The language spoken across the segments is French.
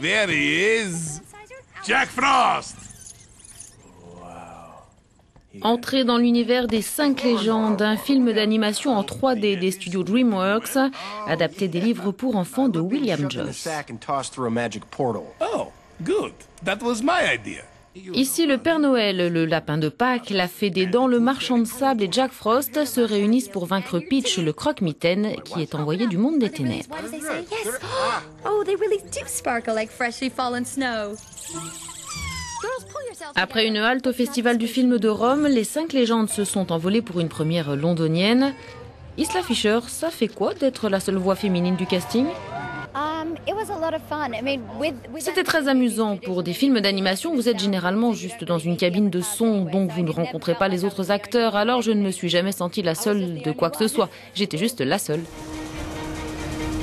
there he is. Jack Frost. Entrez dans l'univers des 5 légendes, un film d'animation en 3D des studios DreamWorks, adapté des livres pour enfants de William Joyce. Oh, good. That was my idea. Ici, le Père Noël, le lapin de Pâques, la Fée des Dents, le marchand de sable et Jack Frost se réunissent pour vaincre Peach, le croque-mitaine, qui est envoyé du monde des ténèbres. Après une halte au Festival du film de Rome, les 5 légendes se sont envolées pour une première londonienne. Isla Fisher, ça fait quoi d'être la seule voix féminine du casting ? C'était très amusant. Pour des films d'animation, vous êtes généralement juste dans une cabine de son, donc vous ne rencontrez pas les autres acteurs. Alors je ne me suis jamais sentie la seule de quoi que ce soit. J'étais juste la seule.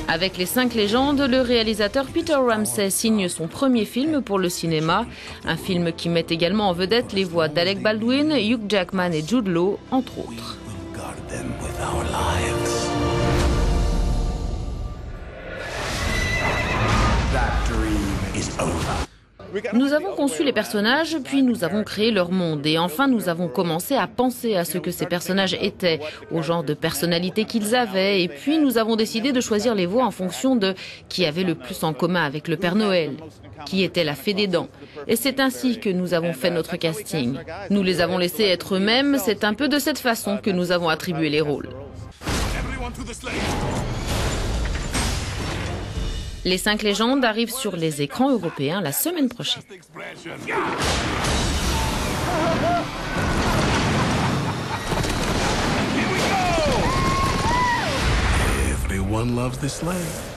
Avec les 5 légendes, le réalisateur Peter Ramsey signe son premier film pour le cinéma. Un film qui met également en vedette les voix d'Alec Baldwin, Hugh Jackman et Jude Law, entre autres. Nous avons conçu les personnages, puis nous avons créé leur monde. Et enfin, nous avons commencé à penser à ce que ces personnages étaient, au genre de personnalité qu'ils avaient. Et puis, nous avons décidé de choisir les voix en fonction de qui avait le plus en commun avec le Père Noël, qui était la Fée des Dents. Et c'est ainsi que nous avons fait notre casting. Nous les avons laissés être eux-mêmes. C'est un peu de cette façon que nous avons attribué les rôles. Les 5 légendes arrivent sur les écrans européens la semaine prochaine. Everyone loves this sleigh.